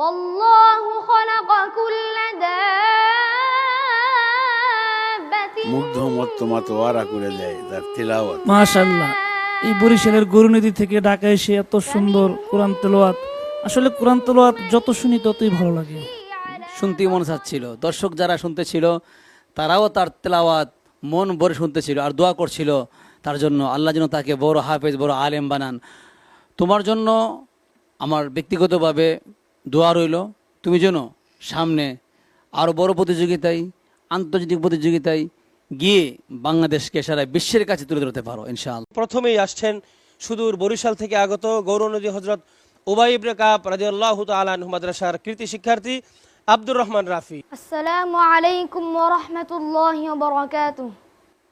والله خلق كل دابة মুগ্ধ মতমাতোয়ারা করে দেয় তার তিলাওয়াত। মাশাআল্লাহ। এই বরিশালের গরুনদী থেকে ঢাকা এসে এত সুন্দর কোরআন তেলাওয়াত, আসলে কোরআন তেলাওয়াত যত শুনি ততই ভালো লাগে। শুনতেই মন চাচ্ছিল। দর্শক যারা শুনতেছিল তারাও তার তেলাওয়াত মন ভরে শুনতেছিল আর দোয়া করছিল তার জন্য, আল্লাহ যেন তাকে বড় হাফেজ, বড় আলেম বানান। তোমার জন্য আমার ব্যক্তিগতভাবে দোয়া রইল, তুমি যেন সামনে আরও বড় প্রতিযোগিতায়, আন্তর্জাতিক প্রতিযোগিতায় গিয়ে বাংলাদেশকে সারা বিশ্বের কাছে তুলে ধরতে পারো ইনশাআল্লাহ। প্রথমেই আসছেন সুদূর বরিশাল থেকে আগত গৌরনদী হযরত উবাই ইবনে কাব রাদিয়াল্লাহু তাআলা আনহু মাদ্রাসার কৃতি শিক্ষার্থী আব্দুর রহমান রাফি। السلام عليكم ورحمة الله وبركاته.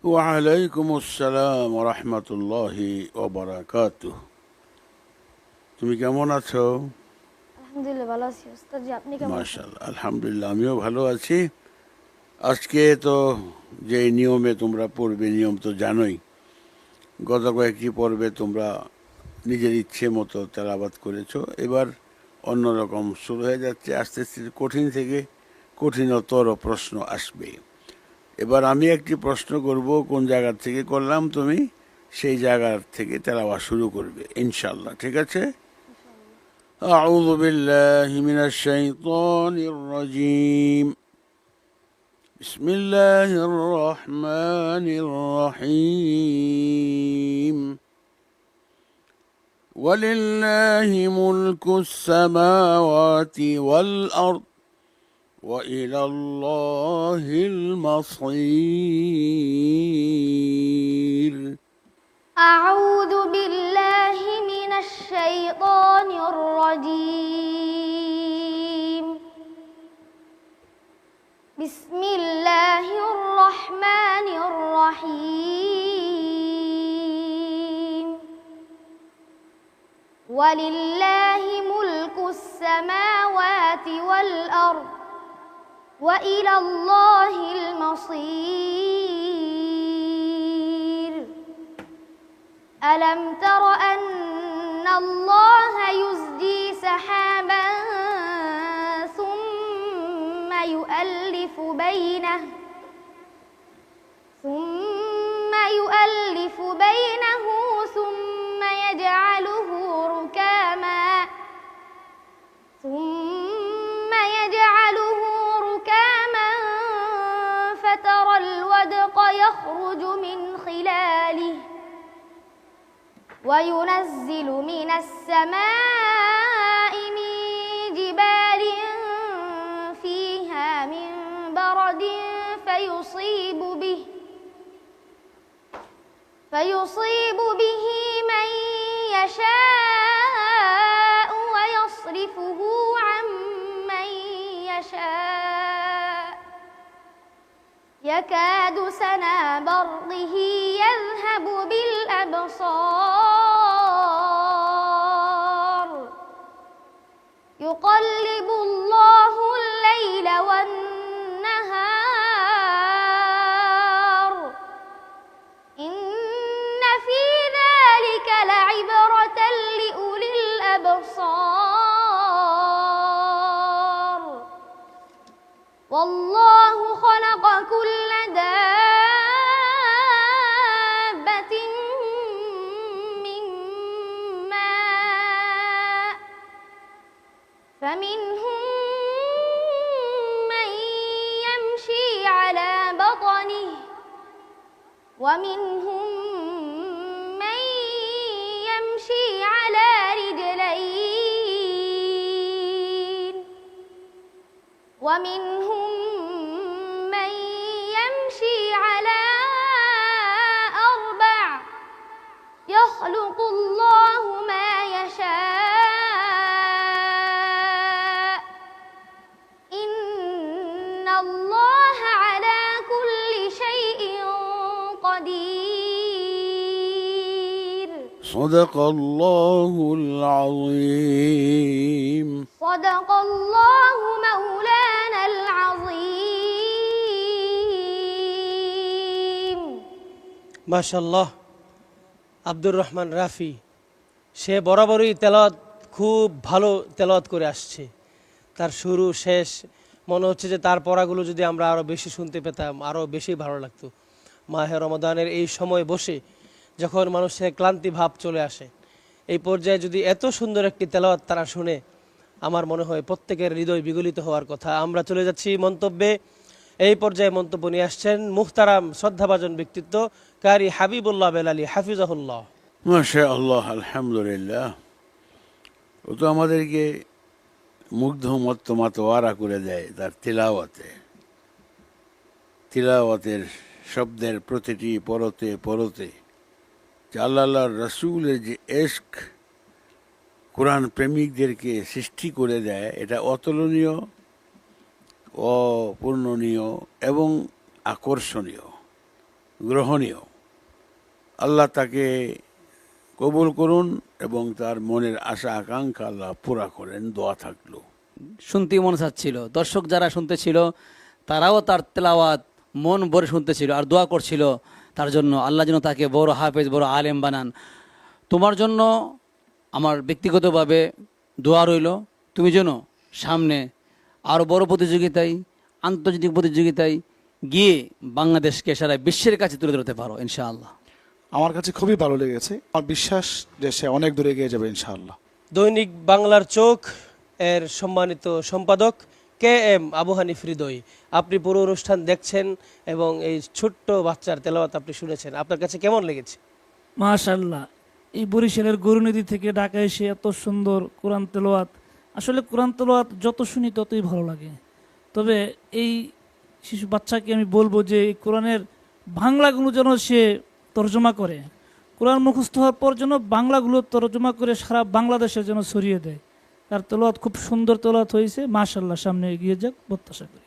ওয়ালাইকুম আসসালাম ওয়া রাহমাতুল্লাহি ওয়া বারাকাতুহু। তুমি কেমন আছো? আলহামদুলিল্লাহ ভালো আছি উস্তাদ জি, আপনি কেমন আছেন? মাশাআল্লাহ, আলহামদুলিল্লাহ আমিও ভালো আছি। আজকে তো যে নিয়মে তোমরা পড়বে, নিয়ম তো জানোই। গত কয়েকটি পর্বে তোমরা নিজের ইচ্ছে মতো তেলাওয়াত করেছো, এবার অন্যরকম শুরু হয়ে যাচ্ছে। আস্তে আস্তে কঠিন থেকে কঠিনতর প্রশ্ন আসবে। এবার আমি একটি প্রশ্ন করব, কোন জায়গা থেকে করলাম তুমি সেই জায়গার থেকে তেলাওয়াত শুরু করবে ইনশাআল্লাহ, ঠিক আছে? আউযু বিল্লাহি মিনাশ শাইতানির রাজীম। বিসমিল্লাহির রহমানির রহিম। ওয়ালিল্লাহি মুলকুস সামাওয়াতি ওয়াল আরদ وإلى الله المصير. أعوذ بالله من الشيطان الرجيم. بسم الله الرحمن الرحيم. ولله ملك السماوات والأرض وإلى الله المصير. ألم تر أن الله يزجي سحابا ثم يؤلف بينه ثم يجعله ركاما فترى الودق يخرج من خلاله وينزل من السماء من جبال فيها من برد فيصيب به من يشاء ويصرفه عن من يشاء يكاد سنا برقه يذهب بالأبصار يقلب الله الليل والنهار إن في ذلك لعبرة لأولي الأبصار والله خلق كل دابة من ماء فمنهم من يمشي على بطنه ومنهم من يمشي على رجلين ومنهم من يمشي على أربع يخلق الله ما يشاء إن الله على كل شيء قدير. صدق الله العظيم. صدق الله مولانا العظيم. মাশাআল্লাহ, আব্দুর রহমান রাফি সে বরাবরই তেলাওয়াত খুব ভালো তেলাওয়াত করে আসছে। তার শুরু শেষ মনে হচ্ছে যে তার পড়াগুলো যদি আমরা আরও বেশি শুনতে পেতাম আরও বেশি ভালো লাগতো। মাহে রমাদানের এই সময় বসে যখন মানুষের ক্লান্তি ভাব চলে আসে, এই পর্যায়ে যদি এত সুন্দর একটি তেলাওয়াত তারা শুনে, আমার মনে হয় প্রত্যেকের হৃদয় বিগলিত হওয়ার কথা। আমরা চলে যাচ্ছি মন্তব্যে। এই পর্যায়ে মন্তব্য নিয়ে আসছেন মুহতারাম শ্রদ্ধাভাজন ব্যক্তিত্ব কারি হাবিবুল্লাহ বেলালী হাফিজাহুল্লাহ। মাশা আল্লাহ, আলহামদুলিল্লাহ। ও তো আমাদেরকে মুগ্ধ মাতোয়ারা করে দেয় তার তিলাওয়াতের শব্দের প্রতিটি পরতে পরতে যে আল্লাহ রসুলের যে এশক কোরআন প্রেমিকদেরকে সৃষ্টি করে দেয়, এটা অতুলনীয়, অপূর্ণনীয় এবং আকর্ষণীয়, গ্রহণীয়। আল্লাহ তাকে কবুল করুন এবং তার মনের আশা আকাঙ্ক্ষা আল্লাহ পুরা করেন, দোয়া থাকলো। শুনতেই মনে চাচ্ছিল, দর্শক যারা শুনতেছিল তারাও তার তেলাওয়াত মন ভরে শুনতেছিল আর দোয়া করছিল তার জন্য আল্লাহ যেন তাকে বড় হাফেজ, বড় আলেম বানান। তোমার জন্য আমার ব্যক্তিগতভাবে দোয়া রইল, তুমি যেন সামনে আরও বড় প্রতিযোগিতায়, আন্তর্জাতিক প্রতিযোগিতায় গিয়ে বাংলাদেশকে সারা বিশ্বের কাছে তুলে ধরতে পারো ইনশাআল্লাহ। আমার কাছে খুবই ভালো লেগেছে, আমার বিশ্বাস যে সে অনেক দূরে এগিয়ে যাবে ইনশাআল্লাহ। দৈনিক বাংলার চোখ এর সম্মানিত সম্পাদক কে এম আবু হানিফ হৃদয়, আপনি পুরো অনুষ্ঠান দেখছেন এবং এই ছোট্ট বাচ্চার তেলাওয়াত আপনি শুনেছেন, আপনার কাছে কেমন লেগেছে? মাশাআল্লাহ, এই বরিশালের গরুনদী থেকে ঢাকা এসে এত সুন্দর কোরআন তেলাওয়াত, আসলে কোরআন তেলাওয়াত যত শুনি ততই ভালো লাগে। তবে এই শিশু বাচ্চাকে আমি বলবো যে এই কোরআনের বাংলাগুলো যেন সে তর্জমা করে, কোরআন মুখস্থ হওয়ার পর যেন বাংলাগুলো তর্জমা করে সারা বাংলাদেশের যেন ছড়িয়ে দেয়। তার তেলাওয়াত খুব সুন্দর তেলাওয়াত হয়েছে, মাশাআল্লাহ, সামনে এগিয়ে যাক প্রত্যাশা করি।